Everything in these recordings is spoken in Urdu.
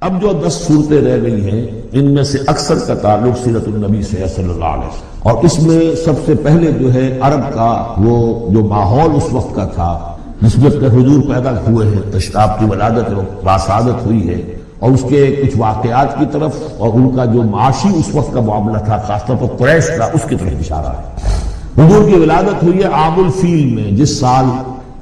اب جو 10 صورتیں رہ گئی ہیں ان میں سے اکثر کا تعلق سیرت النبی سے صلی اللہ علیہ وسلم، اور اس میں سب سے پہلے جو ہے عرب کا وہ جو ماحول اس وقت کا تھا جس میں حضور پیدا ہوئے ہیں، آپ کی ولادت باسعادت ہوئی ہے، اور اس کے کچھ واقعات کی طرف اور ان کا جو معاشی اس وقت کا معاملہ تھا خاص طور پر قریش کا، اس کی طرف اشارہ ہے۔ حضور کی ولادت ہوئی ہے عام الفیل میں، جس سال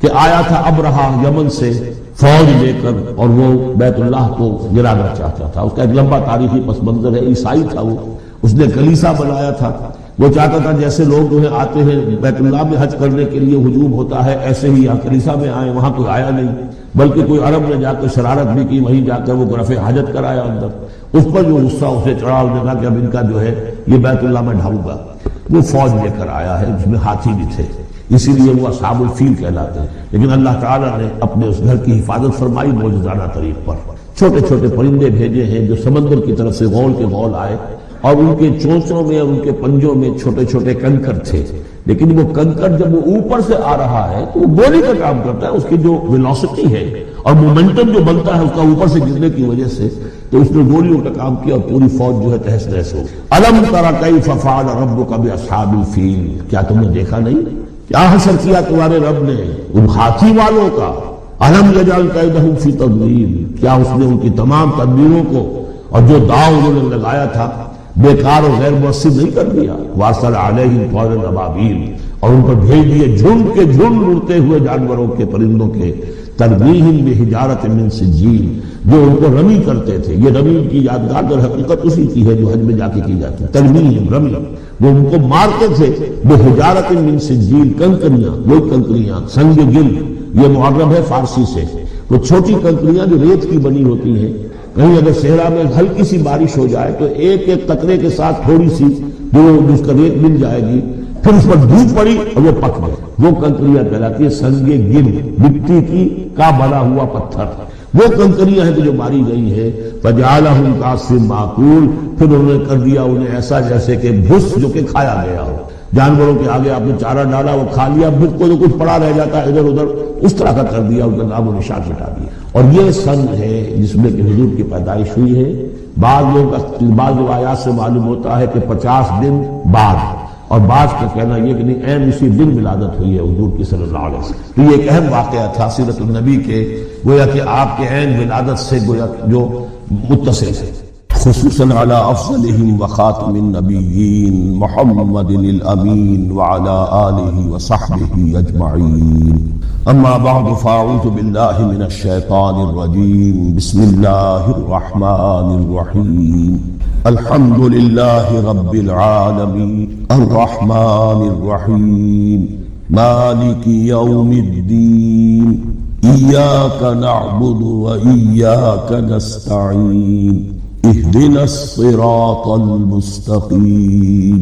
کہ آیا تھا ابرہہ یمن سے فوج لے کر، اور وہ بیت اللہ کو گرانا چاہتا تھا۔ اس کا ایک لمبا تاریخی پس منظر ہے، عیسائی تھا وہ، اس نے کلیسا بنایا تھا۔ وہ چاہتا تھا جیسے لوگ جو ہے آتے ہیں بیت اللہ میں حج کرنے کے لیے ہجوم ہوتا ہے، ایسے ہی یہاں کلیسا میں آئے۔ وہاں کوئی آیا نہیں، بلکہ کوئی عرب نے جا کر شرارت بھی کی، وہیں جا کر وہ رفع حاجت کرایا اندر۔ اس پر جو غصہ اسے چڑھا، اس نے کہا کہ اب ان کا جو ہے یہ بیت اللہ میں ڈھاؤں گا۔ وہ فوج لے کر آیا ہے جس میں ہاتھی بھی تھے، اسی لیے وہ اصحاب الفیل کہلاتے ہیں۔ لیکن اللہ تعالیٰ نے اپنے اس گھر کی حفاظت فرمائی معجزانہ طریق پر۔ چھوٹے چھوٹے پرندے بھیجے ہیں جو سمندر کی طرف سے غول کے غول آئے، اور ان کے چونچوں میں اور ان کے پنجوں میں چھوٹے چھوٹے کنکر تھے، لیکن وہ کنکر جب وہ اوپر سے آ رہا ہے تو وہ گولی کا کام کرتا ہے، اس کی جو ویلوسٹی ہے اور مومنٹم جو بنتا ہے اس کا اوپر سے گرنے کی وجہ سے، تو اس نے گولیوں کا کام کیا اور پوری فوج جو ہے تہس نہس ہو گئی۔ الم تر کیف فعل ربک باصحاب الفیل، کیا تم نے دیکھا نہیں کیا حشر کیا تمہارے رب نے ان ہاتھی والوں کا؟ الم یجعل کیدہم فی تضلیل، کیا اس نے ان کی تمام تدبیروں کو اور جو داؤ انہوں نے لگایا تھا بیکار اور غیر مؤثر نہیں کر دیا؟ وارسل علیہم طیرا ابابیل، اور ان پر بھیج دیے جھنڈ کے جھنڈ اڑتے ہوئے جانوروں کے، پرندوں کے، ترمیہم بحجارۃ من سجیل، جو ان کو رمی کرتے تھے۔ یہ رمی کی یادگار در حقیقت اسی کی ہے جو حج میں جا کے کی جاتی ہے، ترمیہم رمی، وہ ان کو مارتے تھے بحجارۃ من سجیل، کنکریاں، وہی کنکریاں سنگ گل، یہ معرب ہے فارسی سے، وہ چھوٹی کنکریاں جو ریت کی بنی ہوتی ہیں۔ کہیں اگر صحرا میں ہلکی سی بارش ہو جائے تو ایک ایک قطرے کے ساتھ تھوڑی سی جو اس کا ریت مل جائے گی، پھر اس پر دھوپ پڑی اور وہ پک گئے، وہ کنکریاں کہلاتی ہے سنگ گل، مٹی کی کا بنا ہوا پتھر۔ وہ کنکریاں ہیں جو ماری گئی ہے، فجعلہم کعصف معقول، پھر انہوں نے کر دیا انہیں ایسا جیسے کہ بھس جو کہ کھایا گیا ہو۔ جانوروں کے آگے آپ نے چارہ ڈالا، وہ کھا لیا، بھس کو جو کچھ پڑا رہ جاتا ہے ادھر ادھر، اس طرح کا کر دیا، ان کا نام و نشان مٹا دیا۔ اور یہ سن ہے جس میں کہ حضور کی پیدائش ہوئی ہے۔ بعض لوگوں کا بعض روایات سے معلوم ہوتا ہے کہ 50 دن بعد، اور بعض کا کہنا یہ کہ نہیں عین اسی دن ولادت ہوئی ہے حضور کی صلی اللہ علیہ وسلم۔ تو یہ ایک اہم واقعہ تھا سیرت النبی کے، گویا کہ آپ کے عین ولادت سے گویا جو متصل ہے، خصوصاً علی افضلہم وخاتم النبیین محمد الامین وعلی آلہ وصحبہ اجمعین۔ اما بعد فاعوذ باللہ من الشیطان الرجیم، بسم اللہ الرحمن الرحیم۔ الحمد للہ رب العالمین الرحمن الرحیم مالک یوم الدین ایاک نعبد وإیاک نستعین اهدنا الصراط المستقیم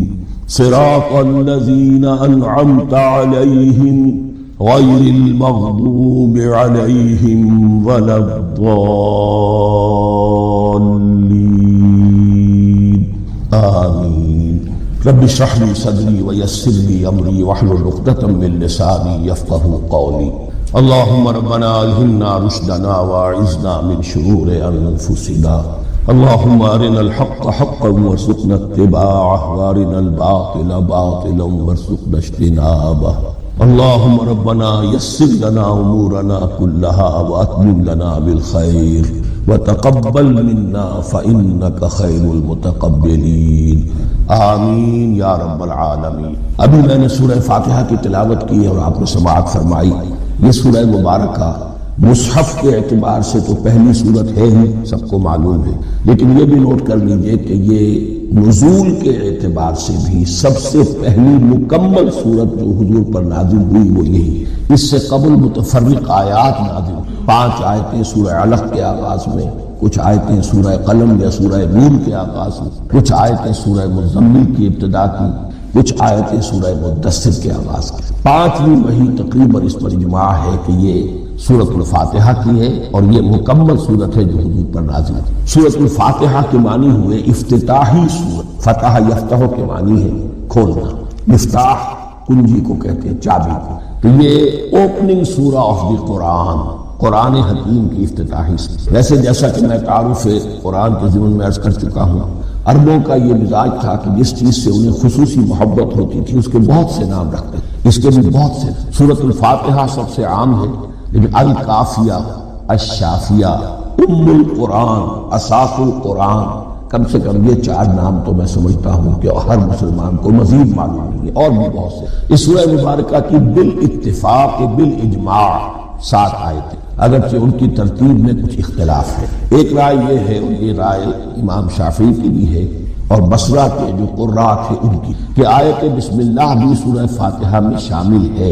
صراط الذین انعمت علیہم غیر المغضوب علیہم ولا الضالین آمین۔ رب اشرح لی صدری ویسر لی امری واحلل عقدۃ من لسانی یفقہوا قولی۔ اللہم ربنا الہمنا رشدنا واعذنا من شرور انفسنا، اللہم ارنا الحق حقا وارزقنا اتباعہ وارنا الباطل باطلا وارزقنا اجتنابہ۔ اللہم ربنا یسر لنا امورنا کلہا واتمم لنا بالخیر وتقبل منا فإنک خیر المتقبلین، آمین یا رب العالمین۔ ابھی میں نے سورہ فاتحہ کی تلاوت کی اور آپ نے سماعت فرمائی۔ یہ سورہ مبارکہ مصحف کے اعتبار سے تو پہلی صورت ہے ہی، سب کو معلوم ہے، لیکن یہ بھی نوٹ کر لیجئے کہ یہ نزول کے اعتبار سے بھی سب سے پہلی مکمل صورت جو حضور پر نازل ہوئی وہ یہی۔ اس سے قبل متفرق آیات نازل، 5 آیتیں سورہ علق کے آغاز میں، کچھ آیتیں سورہ قلم یا سورہ نور کے آغاز میں، کچھ آیتیں سورہ مزمل کی ابتدا کی، کچھ آیتیں سورہ مدثر کے آغاز کی۔ 5ویں وحی تقریباً اس پر اجماع ہے کہ یہ سورۃ الفاتحہ کی ہے، اور یہ مکمل سورت ہے جو حضور پر نازل ہے۔ سورۃ الفاتحہ کے معنی ہوئے افتتاحی سورت، فتح یفتح کے معنی ہے کھولنا، مفتاح کنجی کو کہتے ہیں، چابی کو۔ تو یہ اوپننگ سورہ آف دی قرآن، قرآن حکیم کی افتتاحی سے۔ ویسے جیسا کہ میں تعارف قرآن کے ضمن میں عرض کر چکا ہوں، عربوں کا یہ مزاج تھا کہ جس چیز سے انہیں خصوصی محبت ہوتی تھی اس کے بہت سے نام رکھتے، اس کے بھی بہت سے۔ سورۃ الفاتحہ سب سے عام ہے، لیکن الکافیہ، الشافیہ، ام القرآن، اساس القرآن، کم سے کم یہ 4 نام تو میں سمجھتا ہوں کہ ہر مسلمان کو مزید معلوم نہیں ہے، اور بھی بہت سے۔ اس سورہ مبارکہ کی بالاتفاق بالاجماع 7 آیتیں، اگرچہ ان کی ترتیب میں کچھ اختلاف ہے۔ ایک رائے یہ ہے، اور یہ رائے امام شافعی کی بھی ہے اور بصرہ کے جو قراء تھے ان کی، کہ آیت بسم اللہ بھی سورہ فاتحہ میں شامل ہے،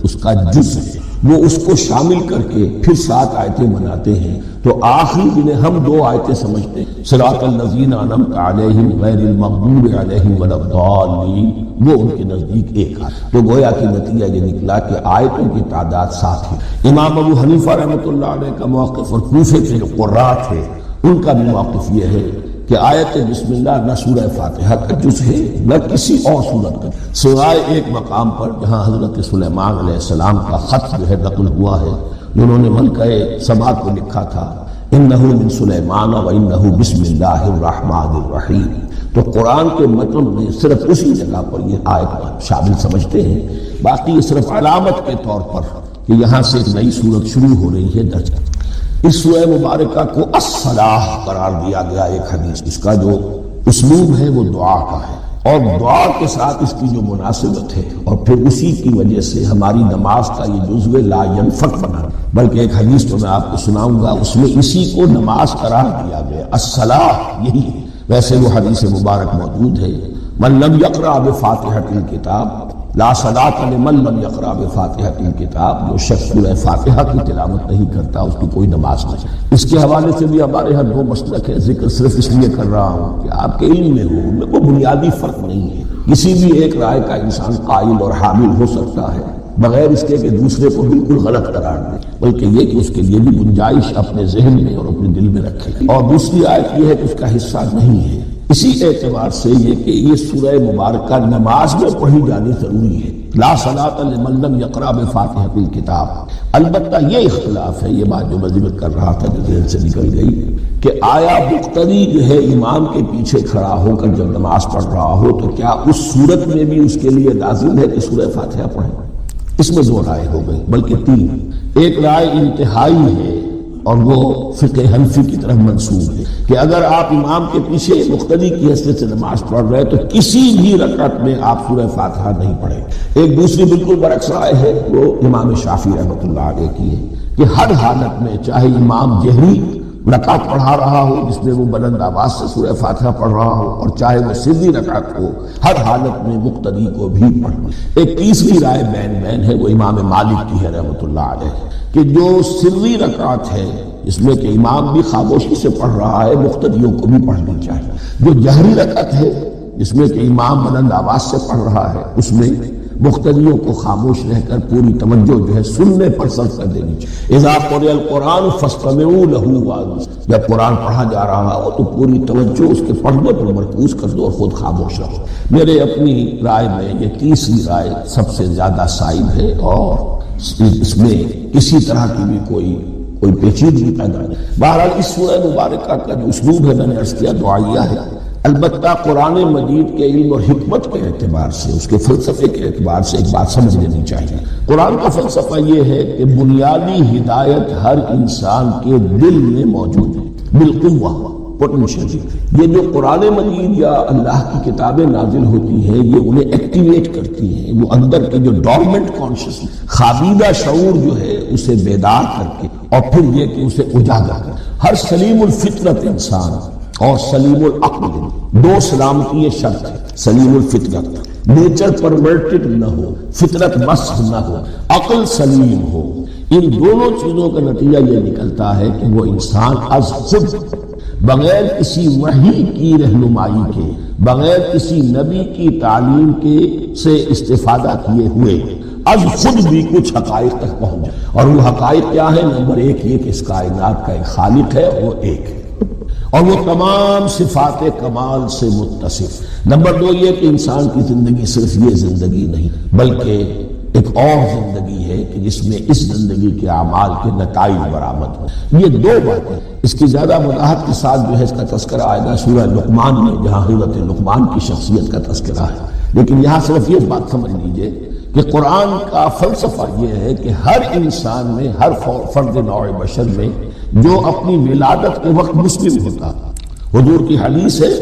اس کا جز ہے، وہ اس کو شامل کر کے پھر 7 آیتیں بناتے ہیں۔ تو آخری جنہیں ہم 2 آیتیں سمجھتے ہیں، صراط الذین انعمت علیہم غیر المغضوب علیہم ولا الضالین، وہ ان کے نزدیک ایک آیت، تو گویا کہ نتیجہ یہ نکلا کہ آیتوں کی تعداد 7 ہے۔ امام ابو حنیفہ رحمۃ اللہ علیہ کا موقف اور کوفے کے جو قراء تھے ان کا بھی موقف یہ ہے کہ آیت بسم اللہ نہ سورہ فاتحہ کا جز ہے نہ کسی اور سورت کا، سوائے ایک مقام پر جہاں حضرت سلیمان علیہ السلام کا خط جو ہے نقل ہوا ہے، جنہوں نے ملکہ سبا کو لکھا تھا، انہ من سلیمان و انہ بسم اللہ الرحمن الرحیم۔ تو قرآن کے متن میں صرف اسی جگہ پر یہ آیت شامل سمجھتے ہیں، باقی یہ صرف علامت کے طور پر کہ یہاں سے ایک نئی سورت شروع ہو رہی ہے درج۔ اس سورہ مبارکہ کو الصلاح قرار دیا گیا ایک حدیث، اس کا جو اسلوب ہے وہ دعا کا ہے، اور دعا کے ساتھ اس کی جو مناسبت ہے، اور پھر اسی کی وجہ سے ہماری نماز کا یہ جزو لا ينفک بنا، بلکہ ایک حدیث تو میں آپ کو سناؤں گا، اس میں اسی کو نماز قرار دیا گیا، الصلاح یہی ہے۔ ویسے وہ حدیث مبارک موجود ہے، من لم یقرأ بفاتحۃ الکتاب لا صلاۃ لمن لم یقرأ بفاتحۃ الکتاب، جو شخص سورہ فاتحہ کی تلاوت نہیں کرتا اس کی کوئی نماز نہیں۔ اس کے حوالے سے بھی ہمارے ہاں 2 مسلک ہے، ذکر صرف اس لیے کر رہا ہوں کہ آپ کے علم میں ہو، ان میں کوئی بنیادی فرق نہیں ہے، کسی بھی ایک رائے کا انسان قائل اور حامل ہو سکتا ہے بغیر اس کے کہ دوسرے کو بالکل غلط قرار دے، بلکہ یہ کہ اس کے لیے بھی گنجائش اپنے ذہن میں اور اپنے دل میں رکھے۔ اور دوسری آیت یہ ہے کہ اس کا حصہ نہیں ہے، اسی اعتبار سے یہ کہ یہ سورہ مبارکہ نماز میں پڑھی جانی ضروری ہے، لا صلاۃ لمن لم یقرأ بفاتحۃ الکتاب۔ البتہ یہ اختلاف ہے، یہ بات جو میں ذکر کر رہا تھا جو ذہن سے نکل گئی، کہ آیا مقتدی جو ہے امام کے پیچھے کھڑا ہو کر جب نماز پڑھ رہا ہو تو کیا اس صورت میں بھی اس کے لیے لازم ہے کہ سورہ فاتحہ پڑھے؟ اس میں 2 رائے ہو گئی، بلکہ 3۔ ایک رائے انتہائی ہے اور وہ فقہ حنفی کی طرف منسوب ہے کہ اگر آپ امام کے پیچھے مقتدی کی حیثیت سے نماز پڑھ رہے تو کسی بھی رکعت میں آپ سورہ فاتحہ نہیں پڑھیں۔ ایک دوسری بالکل برعکس رائے ہے، وہ امام شافعی رحمۃ اللہ علیہ کی ہے کہ ہر حالت میں چاہے امام جہری رکعت پڑھا رہا ہو جس میں وہ بلند آواز سے سورہ فاتحہ پڑھ رہا ہو، اور چاہے وہ سری رکعت ہو، ہر حالت میں مقتدی کو بھی پڑھنا۔ ایک تیسری رائے بین ہے، وہ امام مالک کی ہے رحمۃ اللہ علیہ، کہ جو سری رکعت ہے اس میں کہ امام بھی خاموشی سے پڑھ رہا ہے، مقتدیوں کو بھی پڑھنی چاہیے۔ جو جہری رکعت ہے جس میں کہ امام بلند آواز سے پڑھ رہا ہے، اس میں مقتدیوں کو خاموش رہ کر پوری توجہ جو ہے سننے پر صرف کر دینی چاہیے۔ اذا قرئ القرآن فاستمعوا له وانصتوا، جب قرآن پڑھا جا رہا ہو تو پوری توجہ اس کے پڑھنے پر مرکوز کر دو اور خود خاموش رہو۔ میرے اپنی رائے میں یہ تیسری رائے سب سے زیادہ صائب ہے، اور اس میں کسی طرح کی بھی کوئی پیچیدگی پیدا نہیں۔ بہرحال اس سورہ مبارکہ کا جو اسلوب ہے میں نے عرض کیا دعائیہ ہے، البتہ قرآن مجید کے علم اور حکمت کے اعتبار سے، اس کے فلسفے کے اعتبار سے ایک بات سمجھ لینی چاہیے۔ قرآن کا فلسفہ یہ ہے کہ بنیادی ہدایت ہر انسان کے دل میں موجود ہے، بالقوہ پوٹینشیل۔ یہ جو قرآن مجید یا اللہ کی کتابیں نازل ہوتی ہیں یہ انہیں ایکٹیویٹ کرتی ہیں، وہ اندر کے جو ڈورمنٹ کانشیسنس، خوابیدہ شعور جو ہے اسے بیدار کر کے، اور پھر یہ کہ اسے اجاگر کر۔ ہر سلیم الفطرت انسان اور سلیم العقل، 2 سلامتی یہ شرط ہے۔ سلیم الفطرت، نیچر پرورٹڈ نہ ہو، فطرت مسخ نہ ہو، عقل سلیم ہو، ان دونوں چیزوں کا نتیجہ یہ نکلتا ہے کہ وہ انسان از خود، بغیر کسی وحی کی رہنمائی کے، بغیر کسی نبی کی تعلیم کے سے استفادہ کیے ہوئے از خود بھی کچھ حقائق تک پہنچ جائے۔ اور وہ حقائق کیا ہے؟ نمبر 1 یہ کہ اس کائنات کا ایک خالق ہے، وہ ایک ہے، اور وہ تمام صفات کمال سے متصف۔ نمبر 2 یہ کہ انسان کی زندگی صرف یہ زندگی نہیں بلکہ ایک اور زندگی ہے کہ جس میں اس زندگی کے اعمال کے نتائج برآمد ہوں۔ یہ دو باتیں، اس کی زیادہ وضاحت کے ساتھ جو ہے اس کا تذکرہ آئے گا سورہ لقمان میں، جہاں حضرت لقمان کی شخصیت کا تذکرہ ہے۔ لیکن یہاں صرف یہ بات سمجھ لیجئے کہ قرآن کا فلسفہ یہ ہے کہ ہر انسان میں، ہر فرد نوع بشر میں جو اپنی ولادت کے وقت مسلم ہوتا، حضور کی حدیث ہے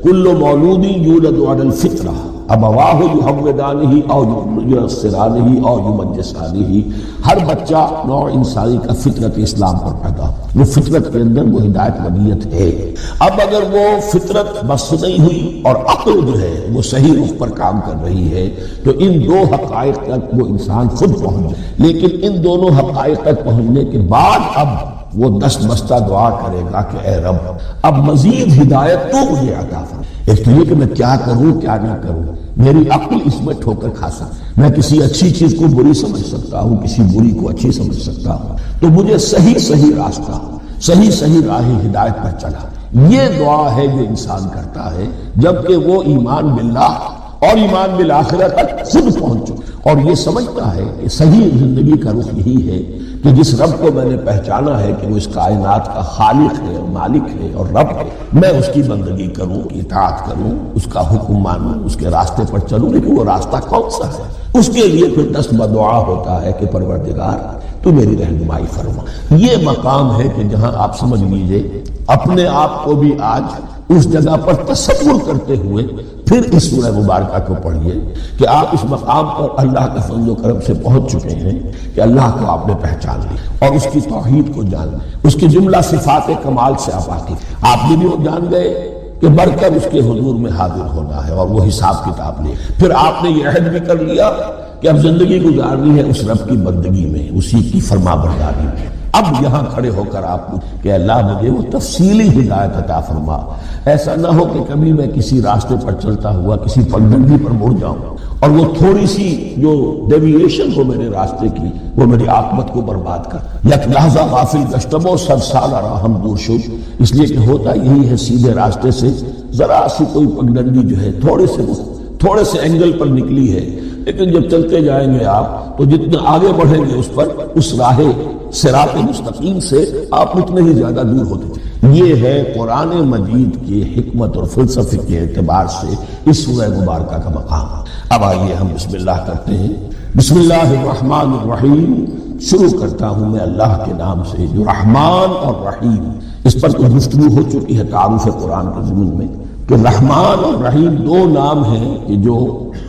کل مولود یولد علی الفطرہ ابواہ یحودانہ او ینصرانہ او یمجسانہ، ہر بچہ نوع انسانی کا فطرت اسلام پر پیدا، وہ فطرت کے اندر وہ ہدایت ودیت ہے۔ اب اگر وہ فطرت بس نہیں ہوئی اور عقل جو ہے وہ صحیح رخ پر کام کر رہی ہے تو ان دو حقائق تک وہ انسان خود پہنچ جائے۔ لیکن ان دونوں حقائق تک پہنچنے کے بعد اب وہ دست بستہ دعا کرے گا کہ اے رب اب مزید ہدایت تو مجھے عطا فرما۔ ایک تو یہ کہ میں کیا کروں کیا نہ کروں، میری عقل اس میں ٹھوکر کھا سکتی، میں کسی اچھی چیز کو بری سمجھ سکتا ہوں، کسی بری کو اچھی سمجھ سکتا ہوں، تو مجھے صحیح راستہ، صحیح راہ ہدایت پر چلا۔ یہ دعا ہے جو انسان کرتا ہے جبکہ وہ ایمان باللہ اور ایمان بالآخرہ تک خود پہنچو، اور یہ سمجھتا ہے کہ صحیح زندگی کا رخ یہی ہے کہ جس رب کو میں نے پہچانا ہے کہ وہ اس کائنات کا خالق ہے، مالک ہے اور رب ہے، میں اس کی بندگی کروں، اطاعت کروں، اس کا حکم مانوں، اس کے راستے پر چلوں۔ لیکن وہ راستہ کون سا ہے؟ اس کے لیے پھر دست بدعا ہوتا ہے کہ پروردگار تو میری رہنمائی فرما۔ یہ مقام ہے کہ جہاں آپ سمجھ لیجئے اپنے آپ کو بھی آج اس جگہ پر تصور کرتے ہوئے پھر اس سورہ مبارکہ کو پڑھیے کہ آپ اس مقام پر اللہ کے فضل و کرم سے پہنچ چکے ہیں کہ اللہ کو آپ نے پہچان لی اور اس کی توحید کو جان لی، اس کی جملہ صفات کمال سے آپ واقف، آپ بھی جان گئے کہ بڑھ کر اس کے حضور میں حاضر ہونا ہے اور وہ حساب کتاب لے۔ پھر آپ نے یہ عہد بھی کر لیا کہ اب زندگی گزارنی ہے اس رب کی بندگی میں، اسی کی فرما برداری میں۔ اب یہاں کھڑے ہو کر آپ کہ اللہ مجھے وہ تفصیلی ہدایت عطا فرما، ایسا نہ ہو کہ کبھی میں کسی راستے پر چلتا ہوا کسی پگڈنڈی پر مڑ جاؤں اور وہ تھوڑی سی جو ڈیویشن ہو میرے راستے کی وہ میری عاقبت کو برباد کر۔ یک لحظہ غافل گشتم و صد سال راہم دور شد، اس لیے کہ ہوتا یہی ہے سیدھے راستے سے ذرا سی کوئی پگڈنڈی جو ہے تھوڑے سے اینگل پر نکلی ہے، لیکن جب چلتے جائیں گے آپ تو جتنے آگے بڑھیں گے اس پر، اس راہ صراط مستقیم سے آپ اتنے ہی زیادہ دور ہوتے تھے۔ یہ ہے قرآن مجید کی حکمت اور فلسفے کے اعتبار سے اس سورہ مبارکہ کا مقام۔ اب آئیے ہم بسم اللہ کرتے ہیں۔ بسم اللہ الرحمن الرحیم، شروع کرتا ہوں میں اللہ کے نام سے جو رحمان اور رحیم، اس پر تو گفتگو ہو چکی ہے تعارف قرآن کے ضمن میں کہ رحمان اور رحیم دو نام ہیں کہ جو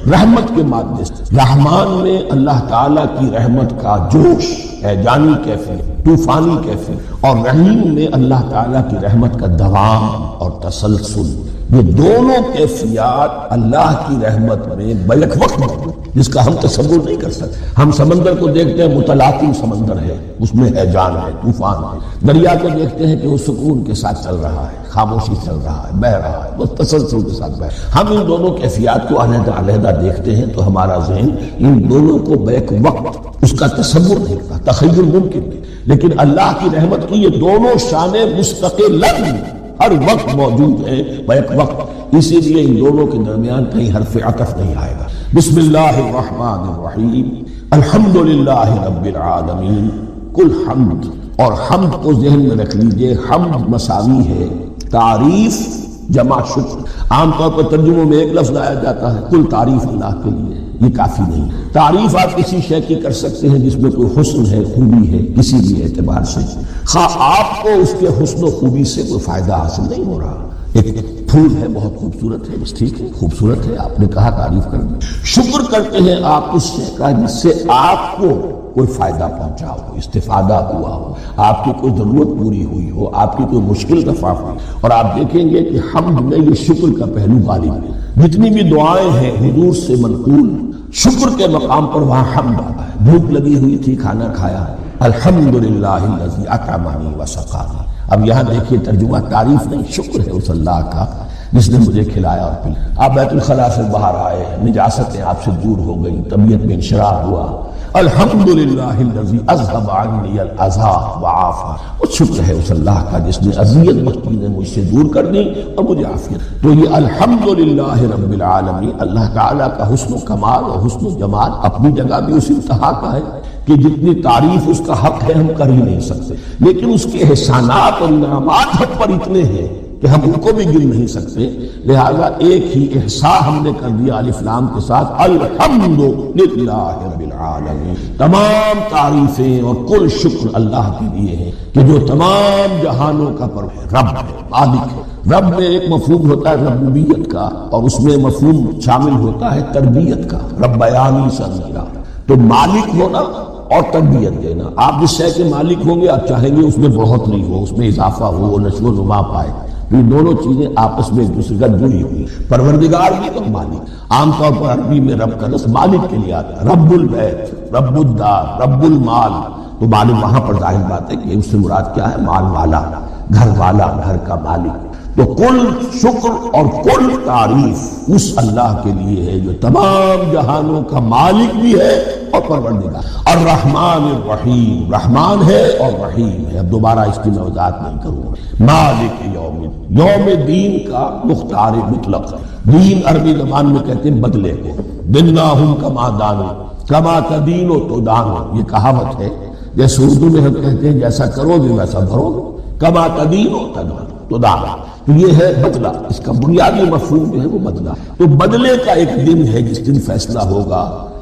رحمت کے مادے سے، رحمان میں اللہ تعالیٰ کی رحمت کا جوش ہے، جانی کیفیت، طوفانی کیفیت، اور رحیم میں اللہ تعالیٰ کی رحمت کا دوام اور تسلسل۔ یہ دونوں کیفیات اللہ کی رحمت میں بیک وقت موجود، جس کا ہم تصور نہیں کر سکتے۔ ہم سمندر کو دیکھتے ہیں متلاطم سمندر ہے، اس میں ہے جان ہے، طوفان ہے۔ دریا کو دیکھتے ہیں کہ وہ سکون کے ساتھ چل رہا ہے، خاموشی چل رہا ہے، بہہ رہا ہے، وہ تسلسل کے ساتھ بہہ۔ ہم ان دونوں کیفیات کو علیحدہ علیحدہ دیکھتے ہیں تو ہمارا ذہن ان دونوں کو بیک وقت اس کا تصور نہیں کرتا، تخیل ممکن نہیں۔ لیکن اللہ کی رحمت کی یہ دونوں شانیں مستقلاً ہر وقت موجود ہیں بیک وقت، اسی لیے ان دونوں کے درمیان کہیں حرف عطف نہیں آئے گا۔ بسم اللہ الرحمن الرحیم، الحمدللہ رب العالمین، کل حمد، اور حمد کو ذہن میں رکھ لیجئے، حمد مساوی ہے تعریف جمع شکر۔ عام طور پر ترجموں میں ایک لفظ لایا جاتا ہے کل تعریف اللہ کے لیے، یہ کافی نہیں۔ تعریف آپ کسی شے کی کر سکتے ہیں جس میں کوئی حسن ہے، خوبی ہے، کسی بھی اعتبار سے، خواہ آپ کو اس کے حسن و خوبی سے کوئی فائدہ حاصل نہیں ہو رہا۔ ایک پھول ہے بہت خوبصورت ہے، بس ٹھیک ہے، خوبصورت ہے، آپ نے کہا تعریف کرنا۔ شکر کرتے ہیں آپ اس شے کا جس سے آپ کو کوئی فائدہ پہنچا ہو، استفادہ ہوا ہو، آپ کی کوئی ضرورت پوری ہوئی ہو، آپ کی کوئی مشکل رفع ہوئی۔ اور آپ دیکھیں گے کہ حمد میں یہ شکر کا پہلو غالب ہے۔ جتنی بھی دعائیں ہیں حضور سے منقول، شکر کے مقام پر وہاں حمد آتا ہے۔ بھوک لگی ہوئی تھی، کھانا کھایا، الحمدللہ الذی اطعمنی وسقانی۔ اب یہاں دیکھیے ترجمہ تعریف نہیں، شکر ہے اس اللہ کا جس نے مجھے کھلایا اور پلایا۔ آپ بیت الخلاء سے باہر آئے، نجاستیں آپ سے دور ہو گئی، طبیعت میں انشراح ہوا، الحمدللہ الذی اذھب عنی الاذی وعافا، اور شکر ہے اس اللہ کا جس نے اذیت بخش چیزیں مجھ سے دور کر دی اور مجھے عافیت۔ تو یہ الحمدللہ رب العالمین، اللہ تعالیٰ کا حسن و کمال اور حسن و جمال اپنی جگہ بھی اس انتہا کا ہے کہ جتنی تعریف اس کا حق ہے ہم کر ہی نہیں سکتے، لیکن اس کے احسانات اور انعامات ہم پر اتنے ہیں کہ ہم ان کو بھی گن نہیں سکتے۔ لہذا ایک ہی احصاء ہم نے کر دیا الف لام کے ساتھ، الحمدللہ رب العالمین، تمام تعریفیں اور کل شکر اللہ کے لیے ہیں کہ جو تمام جہانوں کا پرور ہے، رب ہے، مالک ہے۔ رب میں ایک مفہوم ہوتا ہے ربوبیت کا، اور اس میں مفہوم شامل ہوتا ہے تربیت کا، ربیانی صغیرا، تو مالک ہونا اور تربیت دینا۔ آپ جس شے کے مالک ہوں گے آپ چاہیں گے اس میں بڑھوتری ہو، اس میں اضافہ ہو، وہ نشو و نما پائے، یہ دونوں چیزیں آپس میں ایک دوسرے کا جڑی ہوئی، پروردگار بھی اور مالک۔ عام طور پر عربی میں رب کا لفظ مالک کے لیے آتا ہے، رب البیت، رب الدار، رب المال، تو مالک وہاں پر ظاہر بات ہے کہ اس سے مراد کیا ہے، مال والا، گھر والا، گھر کا مالک۔ تو کل شکر اور کل تعریف اس اللہ کے لیے ہے جو تمام جہانوں کا مالک بھی ہے اور پروردگار۔ الرحمن الرحیم، رحمان ہے اور رحیم ہے۔ اب دوبارہ اس کی میں وضاحت نہیں کروں گا۔ مالک یوم الدین، یوم دین کا مختار مطلق، دین عربی زبان میں کہتے ہیں بدلے کو، دناہم کما دانو، کما تدین و تدان، یہ کہاوت ہے۔ جیسے اردو میں ہم کہتے ہیں جیسا کرو گے ویسا بھرو گے، کما تدین و تدان، تو یہ ہے بدلہ، اس کا بنیادی مفہوم جو ہے وہ بدلہ۔ تو بدلے کا ایک دن ہے جس دن فیصلہ ہوگا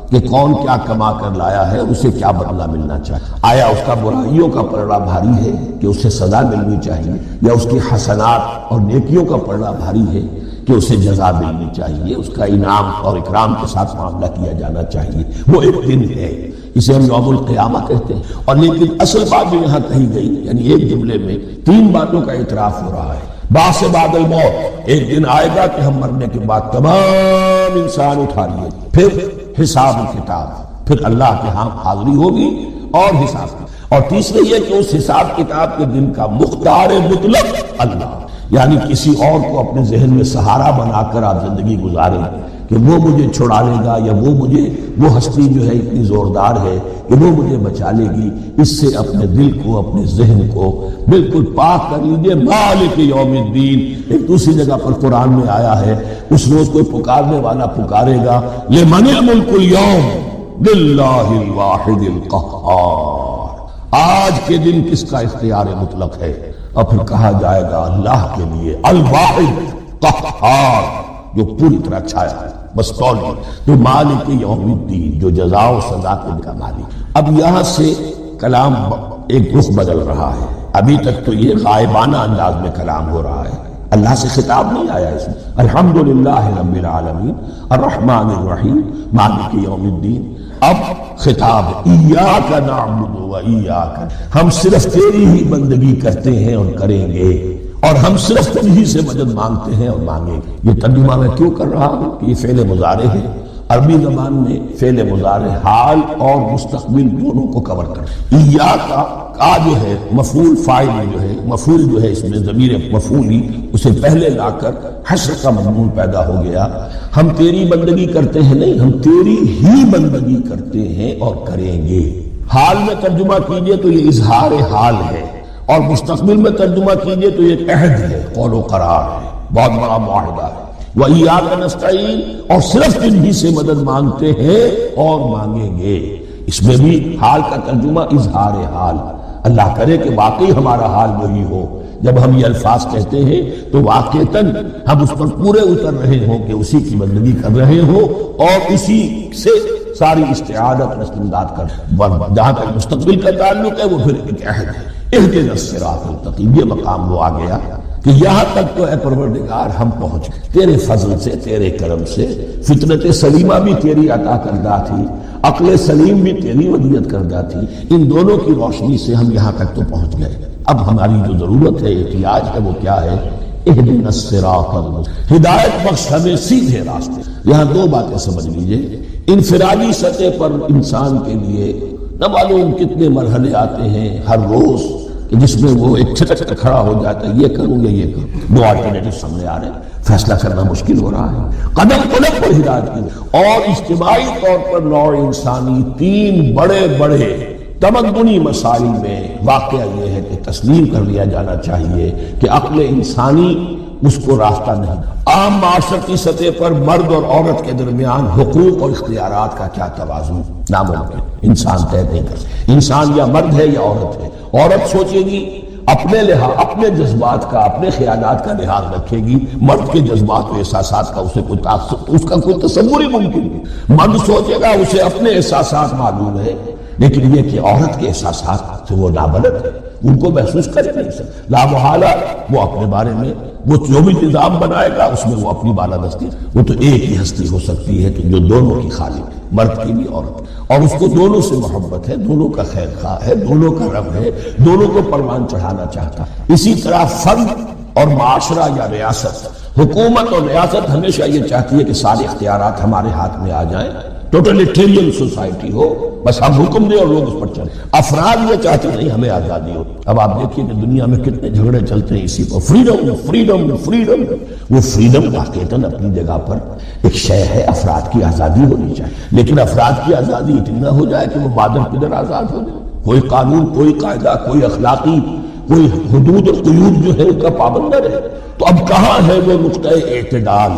کہ کون کیا کما کر لایا ہے اور اسے کیا بدلہ ملنا چاہیے۔ آیا اس کا برائیوں کا پلڑا بھاری ہے کہ اسے سزا ملنی چاہیے، یا اس کی حسنات اور نیکیوں کا پلڑا بھاری ہے کہ اسے جزا ملنی چاہیے، اس کا انعام اور اکرام کے ساتھ معاملہ کیا جانا چاہیے۔ وہ ایک دن ہے، اسے ہم یوم القیامہ کہتے ہیں۔ اور لیکن اصل بات جو یہاں کہی گئی، یعنی ایک جملے میں تین باتوں کا اعتراف ہو رہا ہے۔ بعث بعد الموت، ایک دن آئے گا کہ ہم مرنے کے بعد تمام انسان اٹھا لیے، پھر حساب کتاب، پھر اللہ کے ہاں حاضری ہوگی اور حساب۔ اور تیسرے یہ کہ اس حساب کتاب کے دن کا مختار مطلق اللہ، یعنی کسی اور کو اپنے ذہن میں سہارا بنا کر آپ زندگی گزاریں کہ وہ مجھے چھڑا لے گا، یا وہ ہستی جو ہے اتنی زوردار ہے کہ وہ مجھے بچا لے گی، اس سے اپنے دل کو، اپنے ذہن کو بالکل پاک کر لیجیے۔ مالک یوم الدین، ایک دوسری جگہ پر قرآن میں آیا ہے، اس روز کوئی پکارنے والا پکارے گا، لمن الملک اليوم للہ الواحد القہار، آج کے دن کس کا اختیار مطلق ہے؟ اور پھر کہا جائے گا اللہ کے لیے، الواحد قہار، جو پوری طرح چھایا ہے، بس کون ہے؟ تو مالک یوم الدین، جو جزا و سزا کا مالک۔ اب یہاں سے کلام ایک رخ بدل رہا ہے۔ ابھی تک تو یہ غائبانہ انداز میں کلام ہو رہا ہے، اللہ سے خطاب نہیں آیا اس میں۔ الحمدللہ رب العالمین الرحمن الرحیم مالک یوم الدین۔ اب خطاب ایاک نعبد و ایاک، ہم صرف تیری ہی بندگی کرتے ہیں اور کریں گے، اور ہم صرف تجھی سے مدد مانگتے ہیں اور مانگیں گے۔ یہ ترجمہ میں کیوں کر رہا ہوں کہ یہ فعل مضارع ہے، عربی زبان میں فعل مضارع حال اور مستقبل دونوں کو کور کر۔ ایاک کا جو ہے مفعول فاعل جو ہے، مفعول جو ہے اس میں ضمیر مفعولی اسے پہلے لا کر حشر کا مضمون پیدا ہو گیا۔ ہم تیری بندگی کرتے ہیں نہیں، ہم تیری ہی بندگی کرتے ہیں اور کریں گے۔ حال میں ترجمہ کیجئے تو یہ اظہار حال ہے، اور مستقبل میں ترجمہ کیجئے تو یہ عہد ہے، قول و قرار ہے، بہت بڑا معاہدہ ہے۔ وَإِيَّاكَ نَسْتَعِينُ، اور صرف تجھی سے مدد مانگتے ہیں اور مانگیں گے۔ اس میں بھی حال کا ترجمہ اظہار حال، اللہ کرے کہ واقعی ہمارا حال وہی ہو، جب ہم یہ الفاظ کہتے ہیں تو واقعتاً ہم اس پر پورے اتر رہے ہوں کہ اسی کی بندگی کر رہے ہوں اور اسی سے ساری استعادت استمداد کر۔ جہاں تک مستقبل کا تعلق ہے وہ پھر ایک عہد ہے، اہدنا الصراط المستقیم۔ یہ مقام وہ آ گیا کہ یہاں تک تو اے پروردگار ہم پہنچ گئے، تیرے فضل سے، تیرے کرم سے۔ فطرت سلیمہ بھی تیری عطا کردہ تھی، عقل سلیم بھی تیری ودیعت کردہ تھی، ان دونوں کی روشنی سے ہم یہاں تک تو پہنچ گئے۔ اب ہماری جو ضرورت ہے، احتیاج ہے، وہ کیا ہے؟ اہدنا الصراط المستقیم، ہدایت بخش ہمیں سیدھے راستے۔ یہاں دو باتیں سمجھ لیجئے۔ انفرادی سطح پر انسان کے لیے نہ معلوم کتنے مرحلے آتے ہیں ہر روز کہ جس میں وہ ایک چھٹک کر کھڑا ہو جاتا ہے یہ کروں یا یہ کروں، دو آلٹرنیٹو سامنے آ رہے ہیں، فیصلہ کرنا مشکل ہو رہا ہے۔ قدم قدم پر ہدایت کی، اور اجتماعی طور پر نوع انسانی تین بڑے بڑے تمدنی مسائل میں واقعہ یہ ہے کہ تسلیم کر لیا جانا چاہیے کہ عقل انسانی اس کو راستہ نہیں۔ عام معاشرتی سطح پر مرد اور عورت کے درمیان حقوق اور اختیارات کا کیا توازن، ناممکن، انسان طے نہیں کر سکتا۔ انسان یا مرد ہے یا عورت ہے، عورت سوچے گی اپنے لحاظ، اپنے جذبات کا، اپنے خیالات کا لحاظ رکھے گی، مرد کے جذبات و احساسات کا اسے کوئی اس کا کوئی تصور ہی ممکن نہیں۔ مرد سوچے گا اسے اپنے احساسات معلوم ہے، لیکن یہ کہ عورت کے احساسات سے وہ نابلد ہے، ان کو محسوس کر نہیں سکتا، لا محالہ وہ اپنے بارے میں وہ جو بھی نظام بنائے گا اس میں وہ اپنی بالادستی، وہ تو ایک ہی ہستی ہو سکتی ہے کہ جو دونوں کی خالق ہے، مرد کی بھی عورت، اور اس کو دونوں سے محبت ہے، دونوں کا خیر خواہ ہے، دونوں کا رب ہے، دونوں کو پروان چڑھانا چاہتا ہے۔ اسی طرح فرد اور معاشرہ یا ریاست، حکومت اور ریاست ہمیشہ یہ چاہتی ہے کہ سارے اختیارات ہمارے ہاتھ میں آ جائیں، ٹوٹلیٹیرین سوسائٹی ہو، بس ہم حکم دیں اور لوگ اس پر چلیں۔ افراد یہ چاہتے نہیں ہمیں آزادی ہو۔ اب آپ دیکھیے کہ دنیا میں کتنے جھگڑے چلتے ہیں اسی پر، فریڈم فریڈم فریڈم۔ وہ فریڈم واقعتاً اپنی جگہ پر ایک شے ہے، افراد کی آزادی ہونی چاہیے، لیکن افراد کی آزادی اتنی نہ ہو جائے کہ وہ مادر پدر آزاد ہو جائے، کوئی قانون، کوئی قاعدہ، کوئی اخلاقی، کوئی حدود اور قیود جو ہے ان کا پابند نہ رہے۔ تو اب کہاں ہے وہ نقطۂ اعتدال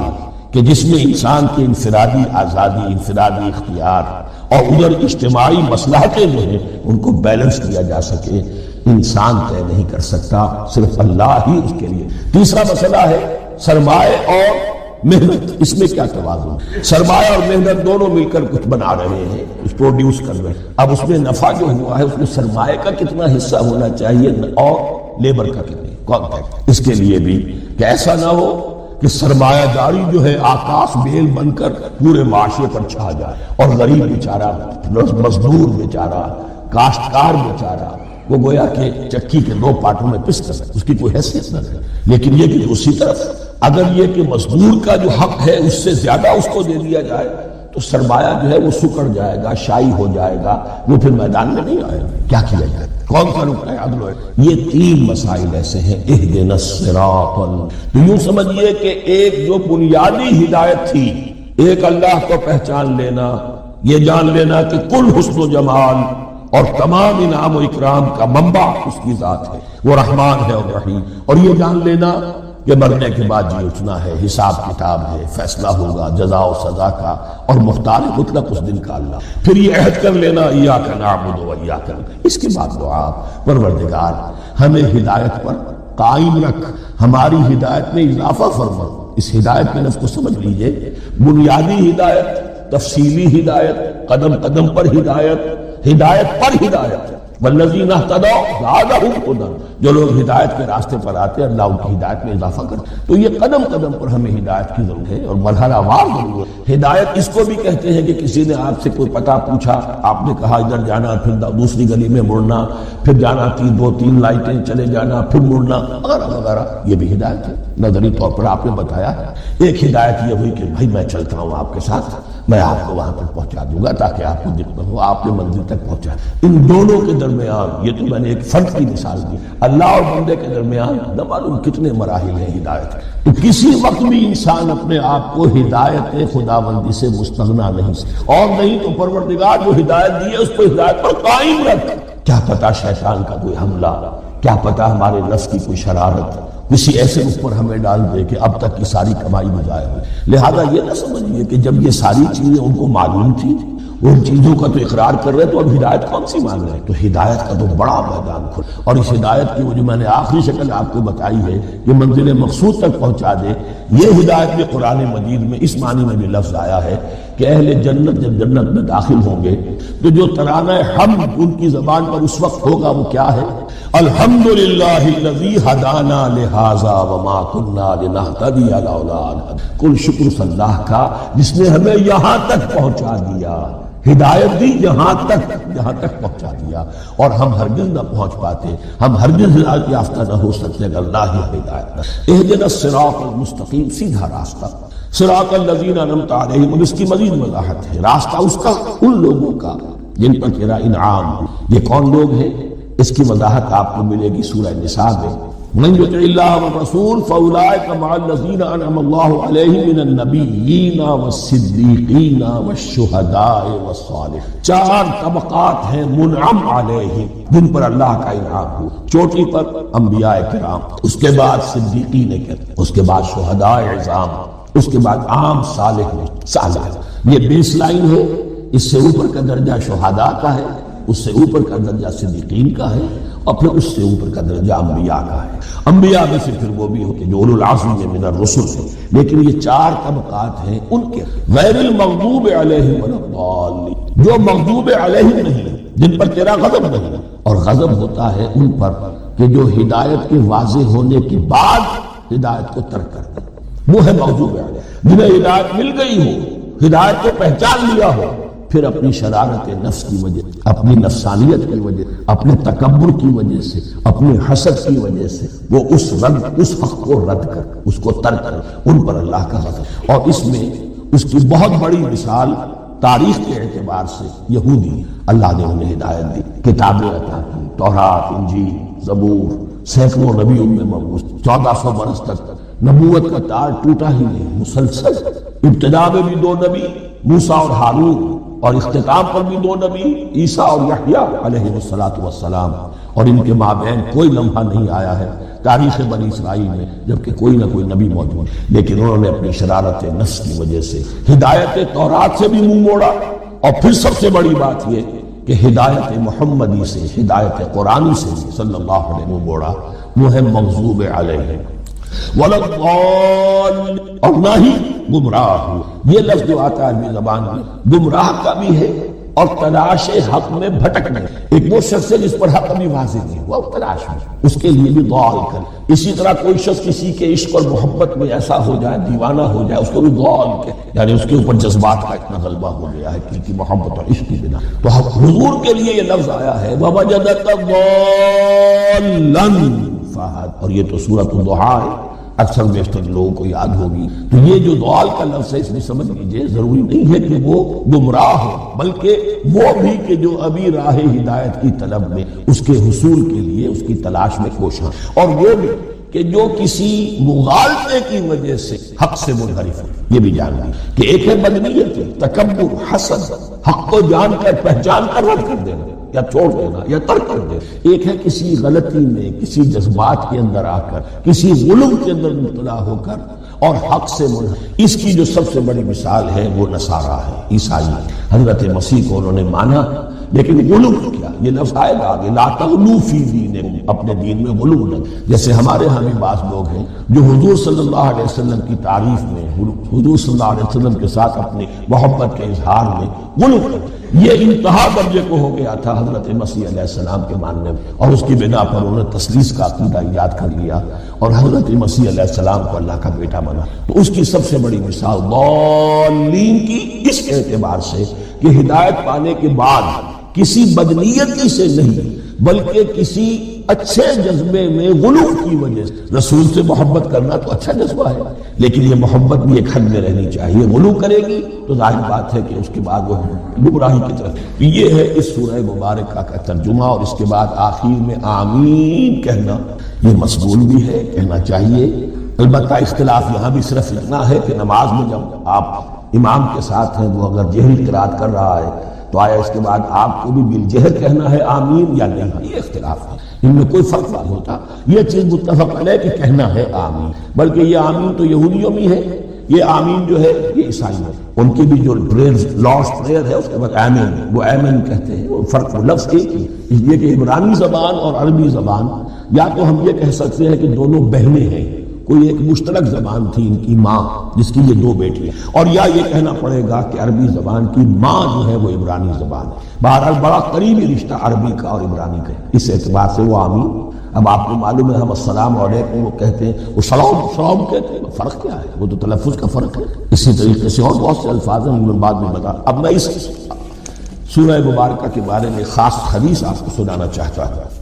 کہ جس میں انسان کی انفرادی آزادی، انفرادی اختیار اور ادھر اجتماعی مصلحتیں جو ہیں ان کو بیلنس کیا جا سکے؟ انسان طے نہیں کر سکتا، صرف اللہ ہی اس کے لیے۔ تیسرا مسئلہ ہے سرمایہ اور محنت، اس میں کیا توازن؟ سرمایہ اور محنت دونوں مل کر کچھ بنا رہے ہیں، کچھ پروڈیوس کر رہے ہیں۔ اب اس میں نفع جو ہوا ہے اس میں سرمایہ کا کتنا حصہ ہونا چاہیے اور لیبر کا کتنا، کانٹیکٹ، اس کے لیے بھی کہ ایسا نہ ہو کہ سرمایہ داری جو ہے آکاش بیل بن کر پورے معاشرے پر چھا جائے، اور غریب بیچارہ، مزدور بیچارہ، کاشتکار بیچارہ وہ گویا کہ چکی کے دو پارٹوں میں پس کر اس کی کوئی حیثیت نہ رہے۔ لیکن یہ کہ اسی طرف اگر یہ کہ مزدور کا جو حق ہے اس سے زیادہ اس کو دے دیا جائے تو سرمایہ جو ہے وہ سکڑ جائے گا، شائی ہو جائے گا، وہ پھر میدان میں نہیں آئے گا۔ کیا کیا جائے؟ کون سا رکن ہے عدل ہے؟ یہ تین مسائل ایسے ہیں، اہدنا الصراط، تو یوں سمجھیے کہ ایک جو بنیادی ہدایت تھی، ایک اللہ کو پہچان لینا، یہ جان لینا کہ کل حسن و جمال اور تمام انعام و اکرام کا منبع اس کی ذات ہے، وہ رحمان ہے اور رحیم، اور یہ جان لینا کہ مرنے کے بعد جی اٹھنا ہے، حساب کتاب ہے، فیصلہ ہوگا جزا و سزا کا، اور مختار مطلق اس دن کا اللہ۔ پھر یہ عہد کر لینا ایاک نعبد و ایاک نستعین۔ اس کے بعد دعا، پروردگار ہمیں ہدایت پر قائم رکھ، ہماری ہدایت میں اضافہ فرما۔ اس ہدایت کے لفظ کو سمجھ لیجئے، بنیادی ہدایت، تفصیلی ہدایت، قدم قدم پر ہدایت، ہدایت پر ہدایت، والذین اہتدوا زادہم ہدی، جو لوگ ہدایت کے راستے پر آتے ہیں اللہ ان کی ہدایت میں اضافہ کرتے ہیں۔ تو یہ قدم قدم پر ہمیں ہدایت کی ضرورت ہے، اور مرحلہ وار ضرورت ہے۔ ہدایت اس کو بھی کہتے ہیں کہ کسی نے آپ سے کوئی پتہ پوچھا، آپ نے کہا ادھر جانا، پھر دوسری گلی میں مڑنا، پھر جانا دو تین لائٹیں چلے جانا، پھر مڑنا، وغیرہ وغیرہ، یہ بھی ہدایت ہے۔ نظری طور پر آپ نے بتایا ہے۔ ایک ہدایت یہ ہوئی کہ بھائی میں چلتا ہوں آپ کے ساتھ، میں آپ کو وہاں پر پہنچا دوں گا تاکہ آپ کو دقت ہو، آپ نے منزل تک پہنچا۔ ان دونوں کے درمیان، یہ تو میں نے ایک فرد کی مثال دی، اللہ اور بندے کے درمیان نہ معلوم کتنے مراحل ہیں ہدایت۔ تو کسی وقت بھی انسان اپنے آپ کو ہدایت خداوندی سے مستغنا نہیں، اور نہیں تو پروردگار جو ہدایت دی ہے اس کو ہدایت پر قائم رکھ۔ کیا پتہ شیطان کا کوئی حملہ، کیا پتہ ہمارے نفس کی کوئی شرارت کسی ایسے اوپر ہمیں ڈال دے کہ اب تک کی ساری کمائی میں ضائع ہوئی۔ لہذا یہ نہ سمجھیے کہ جب یہ ساری چیزیں ان کو معلوم تھی، وہ ان چیزوں کا تو اقرار کر رہے تو اب ہدایت کون سی مانگ رہے ہیں؟ تو ہدایت کا تو بڑا میدان کھل، اور اس ہدایت کی وہ جو میں نے آخری شکل آپ کو بتائی ہے کہ منزل مقصود تک پہنچا دے، یہ ہدایت بھی قرآن مجید میں اس معنی میں بھی لفظ آیا ہے کہ اہل جنت جب جنت میں داخل ہوں گے تو جو ترانہ حمد ان کی زبان پر اس وقت ہوگا وہ کیا ہے؟ الحمدللہ الذی ہدانا لہذا وما کنا لنہتدی لولا ان ہدانا۔ کل شکر اللہ کا جس نے ہمیں یہاں تک پہنچا دیا، ہدایت دی یہاں تک پہنچا دیا، اور ہم ہرگز نہ پہنچ پاتے، ہم ہرگز ہدایت یافتہ نہ ہو سکتے اگر اللہ ہی ہدایت نہ۔ اہدنا الصراط المستقیم، سیدھا راستہ، صراط الذین انعمت علیہم، اور اس کی مزید وضاحت ہے، راستہ اس کا ان لوگوں کا جن پر تیرا انعام۔ یہ کون لوگ ہیں؟ اس کی وضاحت آپ کو ملے گی سورہ نساء میں، من یطع اللہ والرسول فاولئک مع الذین انعم اللہ علیہم من النبیین والصدیقین والشہداء والصالحین۔ 4 طبقات ہیں منعم علیہم، جن پر اللہ کا انعام ہو۔ چوٹی پر انبیاء کرام، اس کے بعد صدیقین کرام، اس کے بعد شہداء عظام، اس کے بعد عام صالح۔ یہ بیس لائن ہے، اس سے اوپر کا درجہ شہداء کا ہے، اس سے اوپر کا درجہ صدیقین کا ہے، اور پھر اس سے اوپر کا درجہ انبیاء کا ہے۔ انبیاء میں سے پھر وہ بھی ہوتے جو اولو العزم من الرسل ہیں، لیکن یہ 4 طبقات ہیں ان کے، غیر المغضوب علیہم ولا الضالین، جو مغضوب علیہم نہیں، جن پر تیرا غضب نہیں، اور غضب ہوتا ہے ان پر کہ جو ہدایت کے واضح ہونے کے بعد ہدایت کو ترک کرتے ہیں، وہ ہے مغضوب علیہم۔ جنہیں ہدایت مل گئی ہو، ہدایت کو پہچان لیا ہو، پھر اپنی شرارت نفس کی وجہ، اپنی نفسانیت کی وجہ، اپنے تکبر کی وجہ سے، اپنی حسد کی وجہ سے وہ اس حق کو رد کر، اس کو ترک کر، ان پر اللہ کا غضب۔ اور اس میں اس کی بہت بڑی مثال تاریخ کے اعتبار سے یہودی، اللہ نے انہیں ہدایت دی، کتابیں عطا کی، تورات، انجیل، زبور، سینکڑوں نبیوں میں مبعوث، 1400 برس تک نبوت کا تار ٹوٹا ہی نہیں، مسلسل۔ ابتدا میں بھی 2 نبی، موسیٰ اور ہارون، اور اختتام پر بھی 2 نبی، عیسیٰ اور یحییٰ علیہ السلام، اور ان کے مابین کوئی لمحہ نہیں آیا ہے تاریخ بنی اسرائیل میں جبکہ کوئی نہ کوئی نبی موجود، لیکن انہوں نے اپنی شرارت نفس کی وجہ سے ہدایت تورات سے بھی منہ موڑا، اور پھر سب سے بڑی بات یہ کہ ہدایت محمدی سے، ہدایت قرآنی سے بھی صلی اللہ علیہ وسلم منہ موڑا۔ وہ ہے مغضوب علیہم ولا الضالین، اور نہ ہی گمراہ ہو۔ یہ لفظ جو آتا ہے عربی زبان میں گمراہ کا بھی ہے اور تلاش حق میں بھٹکنے۔ ایک وہ شخص ہے جس پر حق ابھی واضح نہیں ہوا، وہ تلاش میں، اس کے لیے بھی ضال کر۔ اسی طرح کوئی شخص کسی کے عشق اور محبت میں ایسا ہو جائے، دیوانہ ہو جائے، اس کو بھی ضال کہ یعنی اس کے اوپر جذبات کا اتنا غلبہ ہو گیا ہے کہ محبت اور عشق کی بنا۔ تو حضور کے لیے یہ لفظ آیا ہے وَوَجَدَكَ ضَالًّا فَهَدَىٰ، اور یہ تو سورۃ الضحیٰ ہے، اکثر بیشتر لوگوں کو یاد ہوگی۔ تو یہ جو ضال کا لفظ ہے، اس میں سمجھ لیجئے ضروری نہیں ہے کہ وہ گمراہ ہو، بلکہ وہ بھی کہ جو ابھی راہ ہدایت کی طلب میں، اس کے حصول کے لیے اس کی تلاش میں کوشاں، اور وہ بھی کہ جو کسی مغالطے کی وجہ سے حق سے منحرف ہو۔ یہ بھی جان لی کہ ایک ہے بدنیت، تکبر، حسد، حق کو جان کر پہچان کر رد کر دینا یا چھوڑ دینا یا ترک کر دینا۔ ایک ہے کسی غلطی میں، کسی جذبات کے اندر آ کر، کسی غلو کے اندر مبتلا ہو کر اور حق سے منحرف۔ اس کی جو سب سے بڑی مثال ہے وہ نصارہ ہے، عیسائی۔ حضرت مسیح کو انہوں نے مانا، لیکن غلو کیا؟ یہ لفظ آئے گا آگے، لا تغلو فی دینکم، اپنے دین میں غلو نہ۔ جیسے ہمارے ہاں بھی بعض لوگ ہیں جو حضور صلی اللہ علیہ وسلم کی تعریف میں، حضور صلی اللہ علیہ وسلم کے ساتھ اپنی محبت کے اظہار میں غلو کرتے۔ یہ انتہا درجے کو ہو گیا تھا حضرت مسیح علیہ السلام کے ماننے میں، اور اس کی بنا پر انہوں نے تثلیث کا عقیدہ ایجاد کر لیا اور حضرت مسیح علیہ السلام کو اللہ کا بیٹا بنا۔ تو اس کی سب سے بڑی مثال ضالین کی اس اعتبار سے کہ ہدایت پانے کے بعد کسی بدنیتی سے نہیں بلکہ کسی اچھے جذبے میں غلو کی وجہ سے، رسول سے محبت کرنا تو اچھا جذبہ ہے، لیکن یہ محبت بھی ایک حد میں رہنی چاہیے۔ غلو کرے گی تو ظاہر بات ہے کہ اس کے بعد وہ گمراہی کی طرف۔ یہ ہے اس سورہ مبارکہ کا ترجمہ، اور اس کے بعد آخر میں آمین کہنا یہ مسئول بھی ہے، کہنا چاہیے۔ البتہ اختلاف یہاں بھی صرف اتنا ہے کہ نماز میں جب آپ امام کے ساتھ ہیں، وہ اگر جہری قرات کر رہا ہے تو آیا اس کے بعد آپ کو بھی بالجہر کہنا ہے آمین یا نہیں؟ یہ اختلاف ہے، ان میں کوئی فرق نہیں ہوتا۔ یہ چیز متفق علیہ کہ کہنا ہے آمین، بلکہ یہ آمین تو یہودیوں میں ہے، یہ آمین جو ہے یہ عیسائی ہے، ان کی بھی جو لارڈس پریئر ہے اس کے بعد آمین، وہ آمین کہتے ہیں، وہ فرق لفظ ایک ہی، اس لیے کہ عبرانی زبان اور عربی زبان یا تو ہم یہ کہہ سکتے ہیں کہ دونوں بہنیں ہیں، کوئی ایک مشترک زبان تھی ان کی ماں جس کی یہ 2 بیٹیاں، اور یا یہ کہنا پڑے گا کہ عربی زبان کی ماں جو ہے وہ عبرانی زبان ہے۔ بہرحال بڑا قریبی رشتہ عربی کا اور عبرانی کا، اس اعتبار سے وہ آمین۔ اب آپ کو معلوم ہے ہم السلام علیکم وہ کہتے ہیں، وہ سلام کہتے ہیں، فرق کیا ہے؟ وہ تو تلفظ کا فرق ہے۔ اسی طریقے سے اور بہت سے الفاظ ہیں، ہم بعد میں بتا۔ اب میں اس سورہ مبارکہ کے بارے میں خاص حدیث آپ کو سنانا چاہتا ہوں،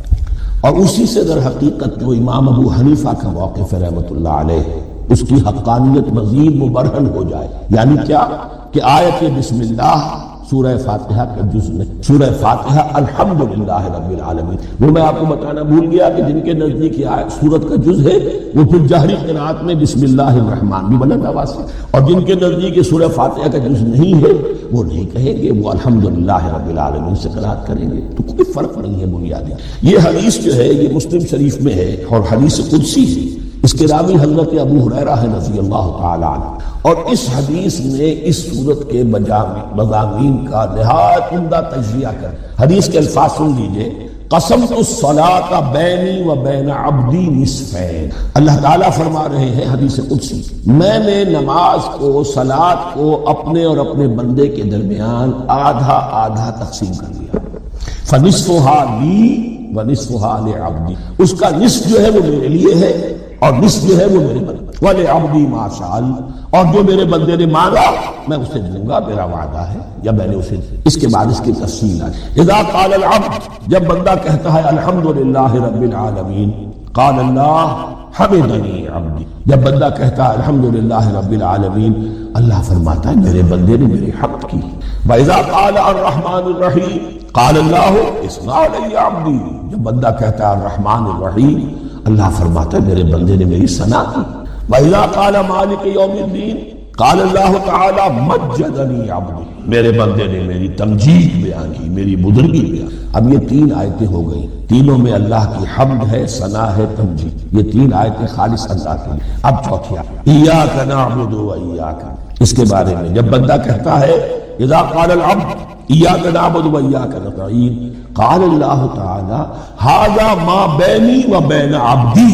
اور اسی سے در حقیقت جو امام ابو حنیفہ کا موقف ہے رحمۃ اللہ علیہ، اس کی حقانیت مزید مبرہن ہو جائے۔ یعنی کیا کہ آیت بسم اللہ سورہ فاتحہ کا جز نہیں. سورہ فاتحہ الحمدللہ رب العالمین. وہ میں آپ کو بتانا بھول گیا کہ جن کے نزدیک یہ سورت کا جز ہے وہ پھر جہری قرات میں بسم اللہ الرحمن بھی بلند آواز سے، اور جن کے نزدیک یہ سورہ فاتحہ کا جز نہیں ہے وہ نہیں کہیں گے، وہ الحمدللہ رب العالمین سے قرات کریں گے. تو کوئی فرق نہیں ہے بنیادی. یہ حدیث جو ہے یہ مسلم شریف میں ہے اور حدیث قدسی ہے. اس کے راوی حضرت ابو ہریرہ ہے رضی اللہ تعالی عنہ، اور اس حدیث میں اس صورت کے مضامین کا نہایت عمدہ تجزیہ کر. حدیث کے الفاظ سن لیجئے. قسمت الصلاۃ بینی و بین عبدی نصفین. اللہ تعالیٰ فرما رہے ہیں حدیث قدسی، میں نے نماز کو، صلاۃ کو اپنے اور اپنے بندے کے درمیان آدھا آدھا تقسیم کر دیا. فنصفها لی ونصفها لعبدی. اس کا نصف جو ہے وہ میرے لیے ہے اور نصف جو ہے وہ میرے بندے. وَلِعَبْدِي مَا سَأَلَ. اور جو میرے بندے نے مانگا میں اسے دوں گا، میرا وعدہ ہے یا میں نے اسے. اس کے بعد اس کی تفصیل ہے. اذا قال العبد، جب بندہ کہتا ہے الحمدللہ رب العالمین، قال اللہ حمدنی عبدی. جب بندہ کہتا ہے الحمدللہ رب العالمین، اللہ فرماتا ہے میرے بندے نے میری حمد کی. وَإِذَا قَالَ الرحمن الرحیم قال اللہ اثنى علی عبدی. جب بندہ کہتا ہے الرحمن الرحیم، اللہ فرماتا ہے میرے بندے نے میری ثنا کی. وَإِذَا قَالَ مَالِكِ يَوْمِ الدِّينِ قال اللہ تعالی مجدنی عبدی. میرے بندے نے میری تمجید بیان کی، میری بزرگی بیان. اب یہ تین آیتیں ہو گئی، تینوں میں اللہ کی حمد ہے، ثنا ہے، تمجید. یہ تین آیتیں خالص اللہ کے لیے. اب چوتھی آیت ایاک نعبد و ایاک. اس کے بارے میں جب بندہ کہتا ہے اذا قال العبد ایاک نعبد و ایاک نستعین قال اللہ تعالی ھذا ما بینی و بین عبدی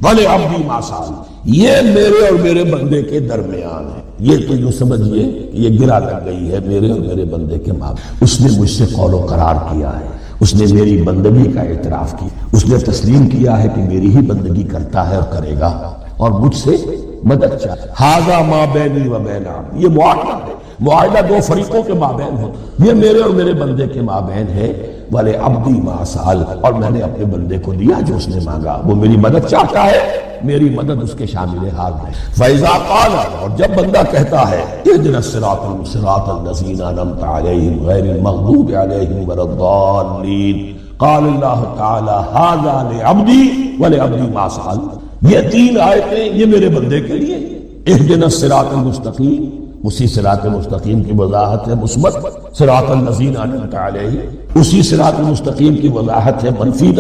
ولعبدی ما سأل. یہ میرے اور میرے بندے کے درمیان ہے. یہ تو یوں سمجھئے کہ یہ گرا لگ گئی ہے میرے اور میرے بندے کے ماں. اس نے مجھ سے قول و قرار کیا ہے، اس نے میری بندگی کا اعتراف کیا، اس نے تسلیم کیا ہے کہ میری ہی بندگی کرتا ہے اور کرے گا، اور مجھ سے مدد چاہتا. ھذا ما بینی و بین عبدی. یہ معاہدہ ہے. معاہدہ دو فریقوں کے مابین ہو. یہ میرے اور میرے بندے کے مابین ہے. وَلِعَبْدِي مَا سَأَلَ. اور میں نے اپنے بندے کو دیا جو اس نے مانگا. وہ میری مدد چاہتا ہے، میری مدد اس کے شامل حال ہے. فَإِذَا قَالَ. اور جب بندہ کہتا ہے اهْدِنَا الصِّرَاطَ الَّذِينَ أَنْعَمْتَ عَلَيْهِمْ غَيْرِ الْمَغْضُوبِ عَلَيْهِمْ وَلَا الضَّالِّينَ قال اللہ تعالی ھذا لعبدی ولعبدی ما سأل. یہ تین آیتیں یہ میرے بندے کے لیے. اهْدِنَا الصِّرَاطَ الْمُسْتَقِيمَ، اسی صراط مستقیم کی وضاحت ہے مثبت. صراط الذین انعمت علیہم، اسی صراط مستقیم کی وضاحت ہے منفی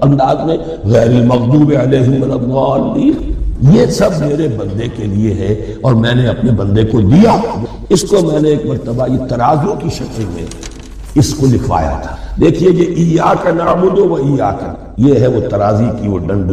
انداز میں غیر المغضوب علیہم ولا الضالین. یہ سب میرے بندے کے لیے ہے اور میں نے اپنے بندے کو دیا. اس کو میں نے ایک مرتبہ یہ ترازو کی شکل میں اس کو لکھوایا تھا. دیکھیے یہ ایاک نعبد و ایاک، یہ ہے وہ ترازی کی وہ ڈنڈ.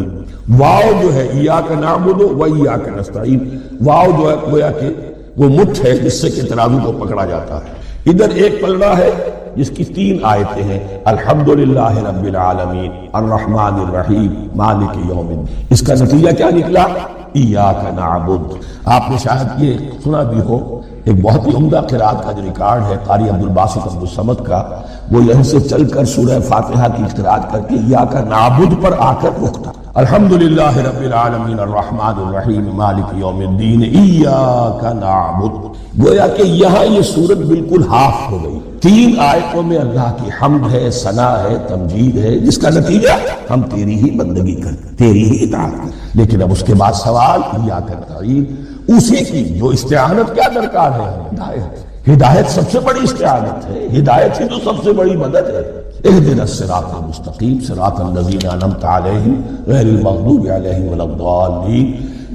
واو جو ہے ایاک نعبد و ایاک نستعین، واو جو ہے گویا کہ وہ مٹھ ہے جس سے کہ ترازو کو پکڑا جاتا ہے. ادھر ایک پلڑا ہے جس کی تین آیتیں ہیں الحمدللہ رب العالمین الرحمن الرحیم مالک یوم الدین. اس کا نتیجہ کیا نکلا؟ ایاک نعبد. آپ نے شاید یہ سنا بھی ہو، ایک بہت ہی عمدہ قرات کا جو ریکارڈ ہے قاری عبدالباسط عبدالصمد کا، وہ یہیں سے چل کر سورہ فاتحہ کی قرات کر کے ایاک نعبد پر آ کر رکتا. الحمدللہ رب العالمین الرحمن الرحیم مالک یوم الدین ایاک نعبد. گویا کہ یہاں یہ صورت بالکل ہاف ہو گئی. تین آیتوں میں اللہ کی حمد ہے، ثنا ہے، تمجید ہے، جس کا نتیجہ ہم تیری ہی بندگی کرتے، تیری ہی اطاعت کرتے. لیکن اب اس کے بعد سوال ایاک نستعین، اسی کی جو استعانت کیا درکار ہے؟ ہدایت. ہدایت سب سے بڑی استعانت ہے، ہدایت ہی تو سب سے بڑی مدد ہے. اهدنا الصراط المستقیم صراط الذین انعمت علیہم غیر المغضوب علیہم ولا الضالین.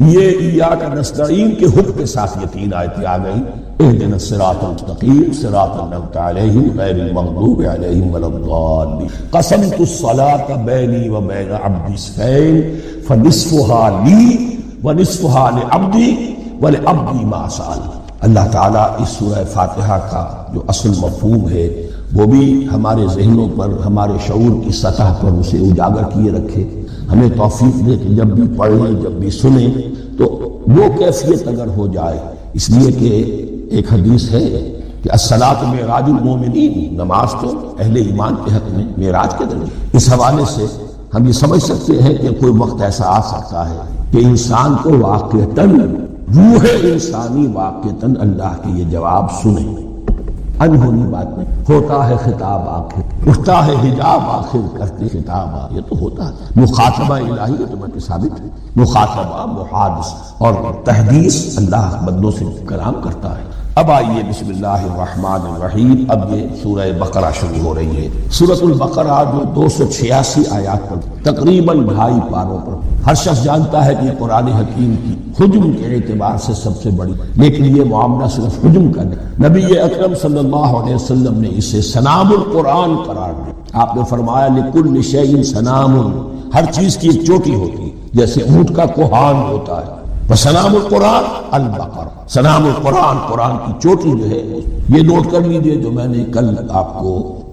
یہ ایاک نستعین کے حکم کے ساتھ یہ تین آیتیں آ گئیں. اهدنا الصراط المستقیم صراط انعمت علیہم غیر المغضوب علیہم ولا الضالین. قسمت الصلاۃ بینی و بین عبدی نصفین فنصفها لی ونصفها لعبدی ولعبدی ما سأل. اللہ تعالیٰ اس سورہ فاتحہ کا جو اصل مفہوم ہے وہ بھی ہمارے ذہنوں پر، ہمارے شعور کی سطح پر اسے اجاگر کیے رکھے. ہمیں توفیق دے کہ جب بھی پڑھیں، جب بھی سنیں تو وہ کیفیت اگر ہو جائے. اس لیے کہ ایک حدیث ہے کہ الصلاۃ معراج المومنین، نماز تو اہل ایمان کے حق میں معراج کے درمیان. اس حوالے سے ہم یہ سمجھ سکتے ہیں کہ کوئی وقت ایسا آ سکتا ہے کہ انسان کو واقعتاً، روح انسانی واقعتاً اللہ کے یہ جواب سنے. انہونی بات نہیں، ہوتا ہے خطاب آخر، اٹھتا ہے حجاب آخر، کرتے خطاب یہ تو ہوتا ہے، مخاطبہ الہی تو میں ثابت ہے، مخاطبہ محادث اور تحدیث اللہ بندوں سے کلام کرتا ہے۔ اب آئیے بسم اللہ الرحمن الرحیم، اب یہ سورہ بقرہ شروع ہو رہی ہے۔ سورۃ البقرہ جو 286 آیات پر تقریباً 2.5 پاروں پر، ہر شخص جانتا ہے کہ قرآن حکیم کی حجم کے اعتبار سے سب سے بڑی، لیکن یہ معاملہ صرف حجم کا نہیں، نبی اکرم صلی اللہ علیہ وسلم نے اسے سنام القرآن قرار دیا۔ آپ نے فرمایا لکل شیء سنام، ہر چیز کی ایک چوٹی ہوتی ہے، جیسے اونٹ کا کوہان ہوتا ہے، وسنام القرآن البقرہ، سنام القرآن قرآن کی چوٹی جو ہے۔ یہ نوٹ کر لیجئے جو میں نے کل آپ کو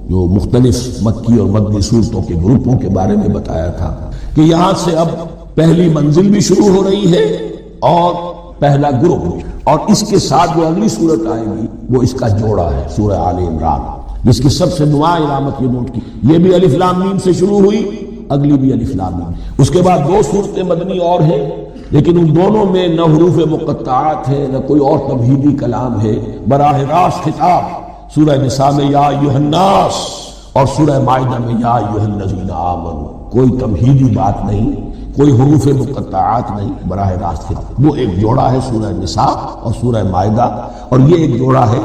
جو مختلف مکی اور مدنی صورتوں کے گروپوں کے بارے میں بتایا تھا کہ یہاں سے اب پہلی منزل بھی شروع ہو رہی ہے اور پہلا گروپ بھی، اور اس کے ساتھ جو اگلی صورت آئے گی وہ اس کا جوڑا ہے، سورہ آل عمران، جس کی سب سے نمایاں علامت یہ نوٹ کی، یہ بھی الف لام میم سے شروع ہوئی، اگلی بھی الف لام میم۔ اس کے بعد 2 صورتیں مدنی اور ہیں، لیکن ان دونوں میں نہ حروف مقطعات ہے نہ کوئی اور تمہیدی کلام ہے، براہ راست خطاب سورہ نساء میں یا ایھا الناس اور سورہ مائدہ میں یا ایھا الذین آمنوا، کوئی تمہیدی بات نہیں، کوئی حروف مقطعات نہیں، براہ راست خطاب۔ وہ ایک جوڑا ہے سورہ نساء اور سورہ مائدہ، اور یہ ایک جوڑا ہے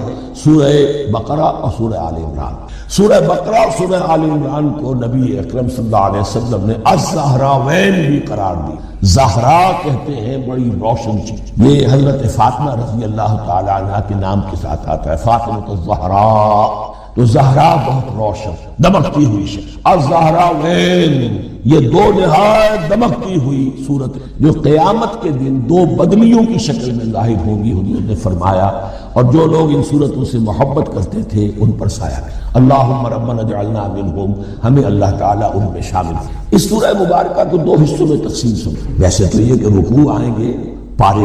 سورہ بقرہ اور سورہ آل عمران۔ سورہ بقرہ اور سورہ آل عمران کو نبی اکرم صلی اللہ علیہ وسلم نے الزہراوین بھی قرار دی۔ زہرا کہتے ہیں بڑی روشن چیز، یہ حضرت فاطمہ رضی اللہ تعالی عنہ کے نام کے ساتھ آتا ہے، فاطمہ الزہراء، تو زہرا بہت روشن دمکتی ہوئی شخص، الزہراوین، یہ 2 نہایت دمکتی ہوئی صورت جو قیامت کے دن 2 بدلیوں کی شکل میں ظاہر ہوں گی، حضور نے فرمایا، اور جو لوگ ان صورتوں سے محبت کرتے تھے ان پر سایہ۔ اللہم ربنا اجعلنا منہم، ہمیں اللہ تعالیٰ ان میں شامل۔ اس سورہ مبارکہ کو 2 حصوں میں تقسیم سن، ویسے تو یہ کہ رکوع آئیں گے، پارے